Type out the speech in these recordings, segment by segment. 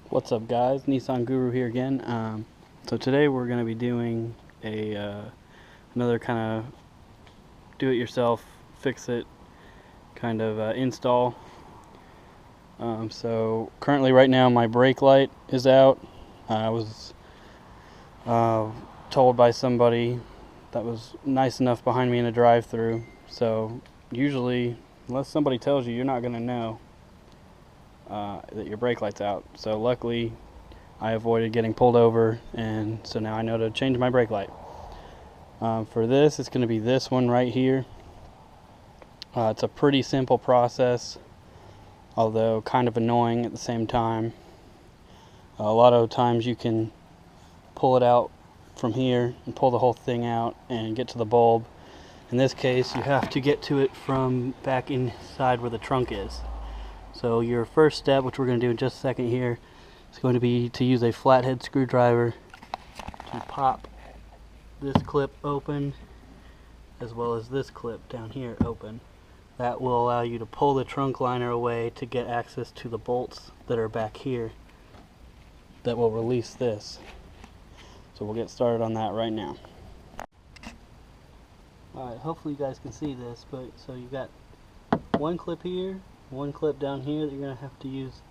What's up, guys? Nissan Guru here again. So today we're going to be doing another kind of do-it-yourself, fix-it kind of install. So currently, right now, my brake light is out. I was told by somebody that was nice enough behind me in a drive-through. So usually, unless somebody tells you, you're not going to know that your brake light's out. So luckily I avoided getting pulled over, and so now I know to change my brake light. For this, it's going to be this one right here. It's a pretty simple process, although kind of annoying at the same time. A lot of times you can pull it out from here and pull the whole thing out and get to the bulb. In this case, you have to get to it from back inside where the trunk is. So your first step, which we're going to do in just a second here, is going to be to use a flathead screwdriver to pop this clip open, as well as this clip down here open. That will allow you to pull the trunk liner away to get access to the bolts that are back here that will release this. So we'll get started on that right now. Alright, hopefully you guys can see this, but so you got one clip here, one clip down here that you're going to have to use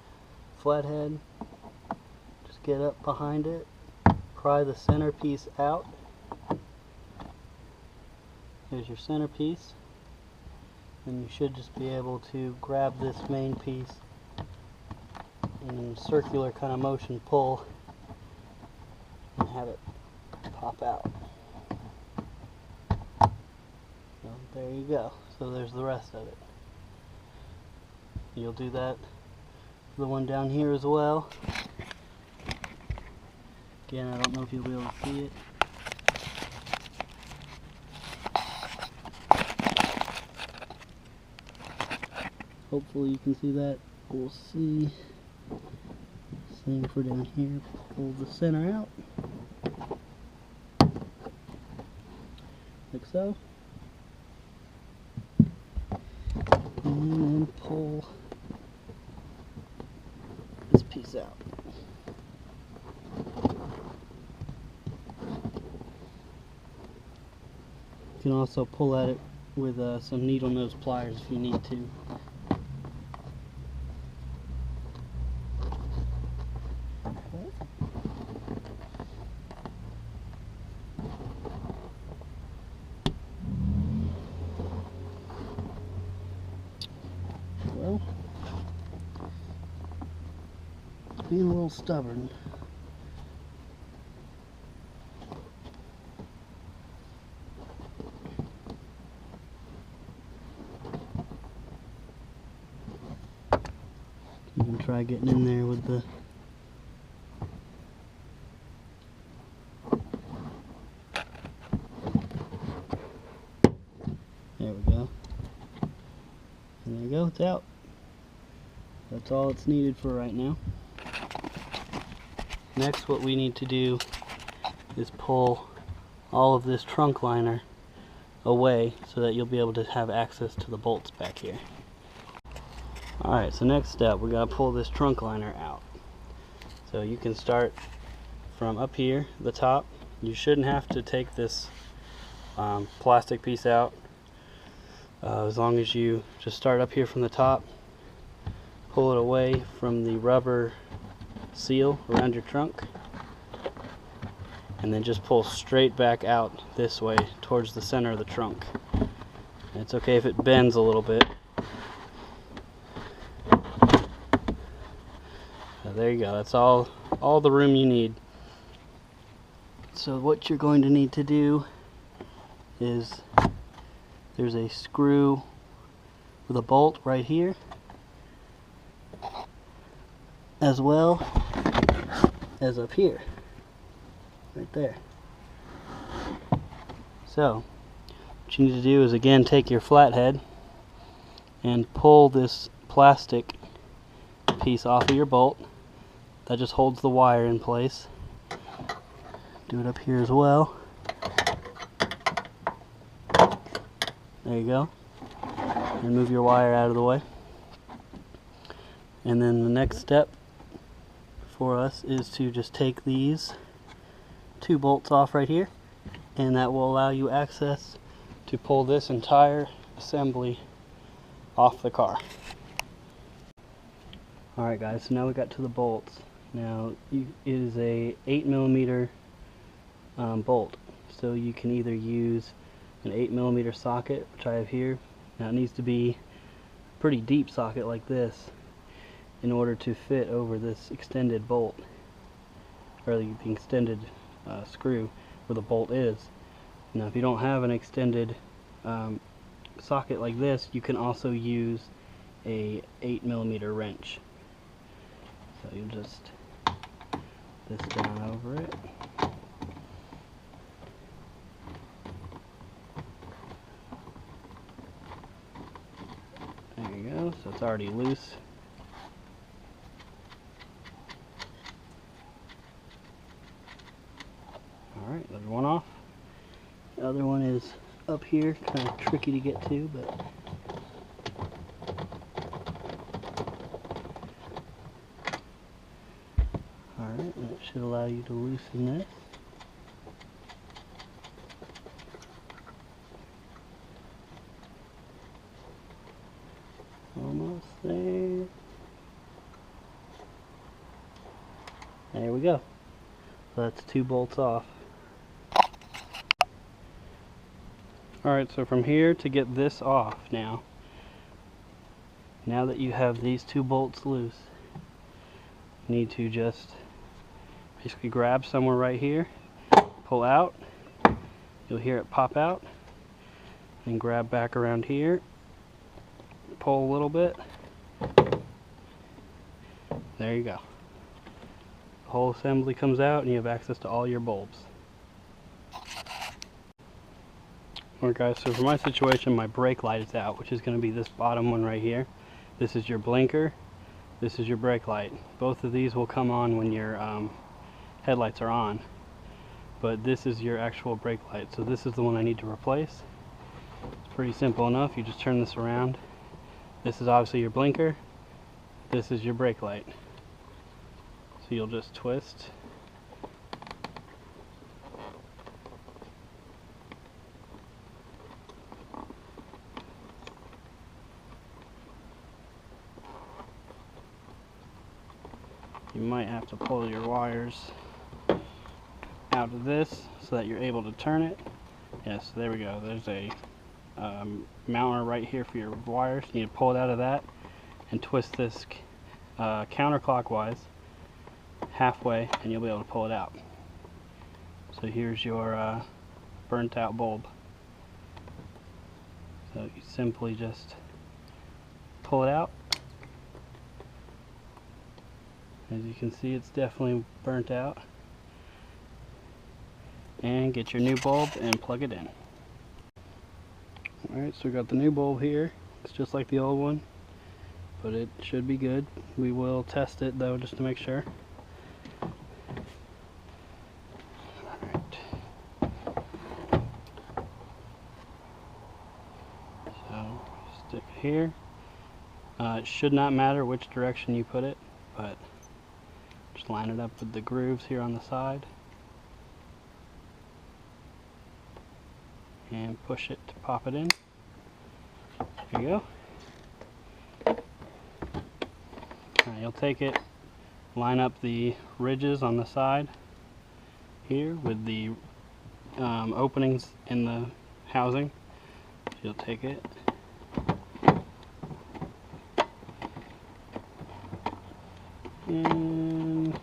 flathead. Just get up behind it, pry the center piece out. Here's your center piece, and you should just be able to grab this main piece and circular kind of motion pull and have it pop out. So there you go. So there's the rest of it. You'll do that for the one down here as well. Again, I don't know if you'll be able to see it. Hopefully you can see that. We'll see. Same for down here. Pull the center out. Like so. And then pull this piece out. You can also pull at it with some needle nose pliers if you need to. Well, it's being a little stubborn. You can try getting in there with the there we go. And there you go, it's out. That's all it's needed for right now. Next, what we need to do is pull all of this trunk liner away so that you'll be able to have access to the bolts back here. Alright, so next step, we gotta pull this trunk liner out. So you can start from up here, the top. You shouldn't have to take this plastic piece out. As long as you just start up here from the top, pull it away from the rubber seal around your trunk, and then just pull straight back out this way towards the center of the trunk. And it's okay if it bends a little bit. So there you go, that's all the room you need. So what you're going to need to do is there's a screw with a bolt right here, as well as up here, right there. So what you need to do is again take your flathead and pull this plastic piece off of your bolt. That just holds the wire in place. Do it up here as well. There you go. And move your wire out of the way. And then the next step for us is to just take these two bolts off right here, and that will allow you access to pull this entire assembly off the car. Alright guys, so now we got to the bolts. Now it is a 8mm bolt, so you can either use an 8mm socket, which I have here. Now it needs to be a pretty deep socket like this in order to fit over this extended bolt, or the extended screw where the bolt is. Now if you don't have an extended socket like this, you can also use a 8mm wrench. So you just this down over it. There you go, so it's already loose. Alright, there's one off. The other one is up here, kind of tricky to get to, but alright, that should allow you to loosen this. Almost there. There we go. So that's two bolts off. Alright, so from here to get this off now that you have these two bolts loose, you need to just basically grab somewhere right here, pull out, you'll hear it pop out, and grab back around here, pull a little bit, there you go. The whole assembly comes out and you have access to all your bulbs. Alright guys, so for my situation, my brake light is out, which is going to be this bottom one right here. This is your blinker, this is your brake light. Both of these will come on when your headlights are on, but this is your actual brake light. So this is the one I need to replace. It's pretty simple enough, you just turn this around. This is obviously your blinker, this is your brake light. So you'll just twist. You might have to pull your wires out of this so that you're able to turn it. Yes, there we go. There's a mounter right here for your wires. You need to pull it out of that and twist this counterclockwise halfway, and you'll be able to pull it out. So here's your burnt out bulb. So you simply just pull it out. As you can see, it's definitely burnt out. And get your new bulb and plug it in. Alright, so we got the new bulb here. It's just like the old one, but it should be good. We will test it though, just to make sure. Alright. So, stick it here. It should not matter which direction you put it, but just line it up with the grooves here on the side and push it to pop it in. There you go. Now you'll take it, line up the ridges on the side here with the openings in the housing. So you'll take it, and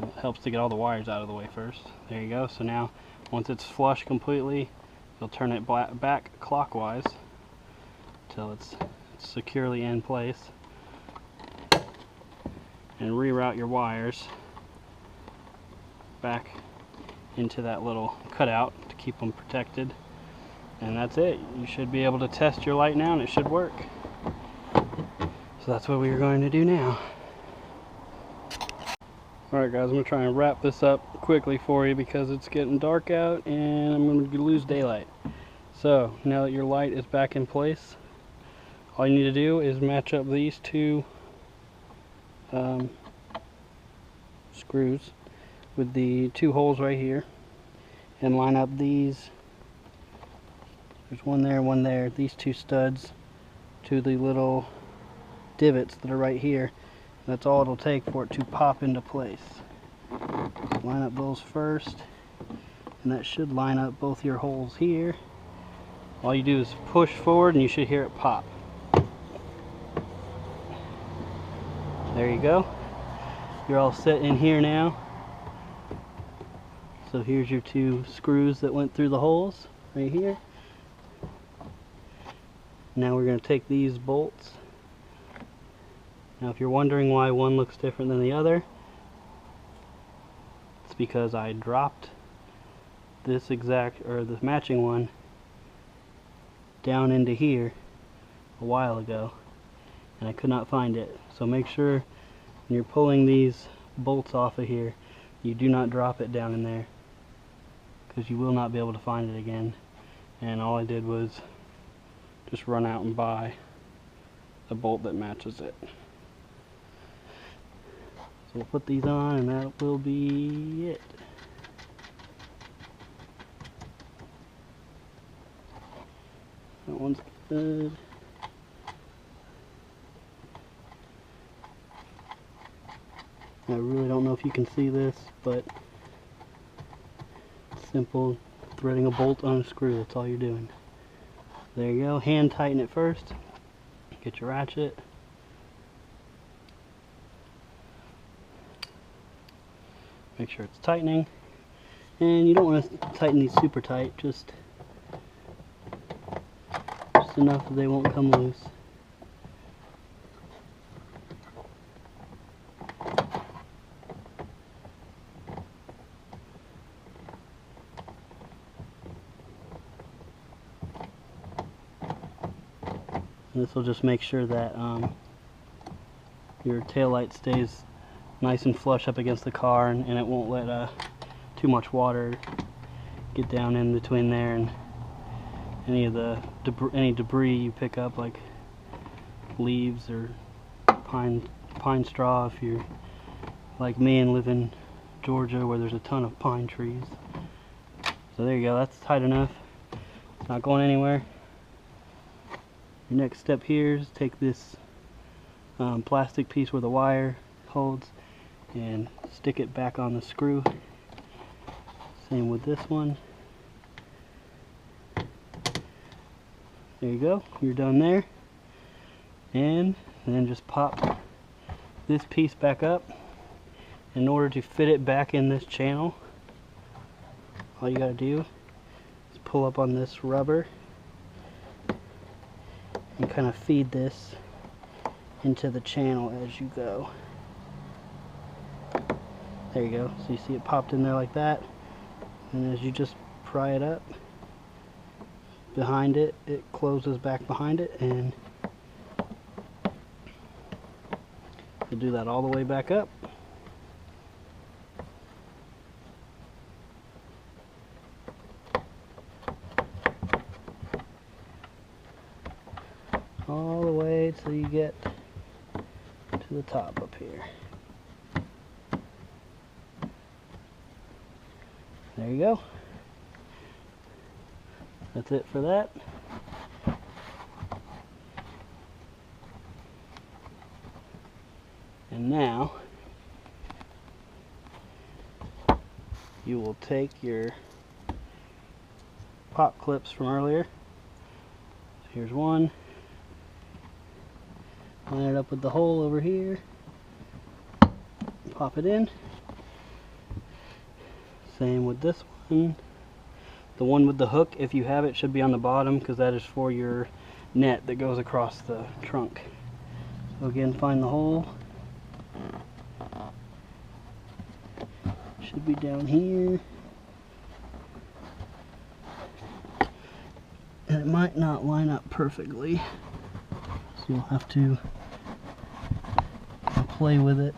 it helps to get all the wires out of the way first. There you go. So now once it's flush completely, you'll turn it back clockwise until it's securely in place, and reroute your wires back into that little cutout to keep them protected. And that's it. You should be able to test your light now and it should work. So that's what we are going to do now. Alright guys, I'm going to try and wrap this up quickly for you because it's getting dark out and I'm going to lose daylight. So now that your light is back in place, all you need to do is match up these two screws with the 2 holes right here, and line up these. There's one there, these 2 studs to the little divots that are right here. That's all it'll take for it to pop into place. So line up those first, and that should line up both your holes here. All you do is push forward and you should hear it pop. There you go. You're all set in here now. So here's your 2 screws that went through the holes right here. Now we're going to take these bolts. Now if you're wondering why one looks different than the other, it's because I dropped this this matching one down into here a while ago, and I could not find it. So make sure when you're pulling these bolts off of here, you do not drop it down in there, because you will not be able to find it again. And all I did was just run out and buy a bolt that matches it. So we'll put these on, and that will be it. That one's good. I really don't know if you can see this, but it's simple. Threading a bolt on a screw, that's all you're doing. There you go. Hand tighten it first. Get your ratchet. Make sure it's tightening. And you don't want to tighten these super tight, just enough that they won't come loose. This will just make sure that your tail light stays nice and flush up against the car, and it won't let too much water get down in between there and any of the debris you pick up, like leaves or pine straw, if you're like me and live in Georgia where there's a ton of pine trees. So there you go, that's tight enough. It's not going anywhere. Your next step here is take this plastic piece where the wire holds and stick it back on the screw. Same with this one. There you go, you're done there. And then just pop this piece back up. In order to fit it back in this channel, all you gotta do is pull up on this rubber and kind of feed this into the channel as you go. There you go. So you see it popped in there like that, and as you just pry it up behind it, it closes back behind it, and you'll do that all the way back up. All the way till you get to the top up here. There you go. That's it for that. And now you will take your pop clips from earlier. So here's one. Line it up with the hole over here. Pop it in. Same with this one. The one with the hook, if you have it, should be on the bottom, because that is for your net that goes across the trunk. So again, find the hole. Should be down here. And it might not line up perfectly, so you'll have to play with it.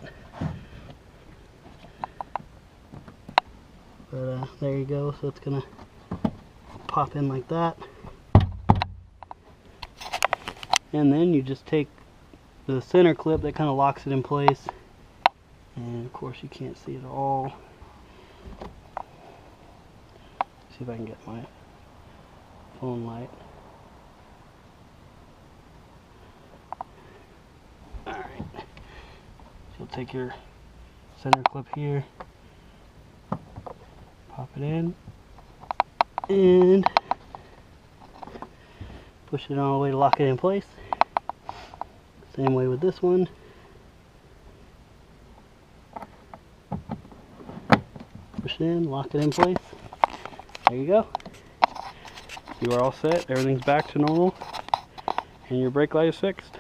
But there you go, so it's gonna pop in like that. And then you just take the center clip that kind of locks it in place. And of course you can't see it all. See if I can get my phone light. Alright. So you'll take your center clip here, pop it in, and push it all the way to lock it in place. Same way with this one. Push it in, lock it in place. There you go. You are all set. Everything's back to normal, and your brake light is fixed.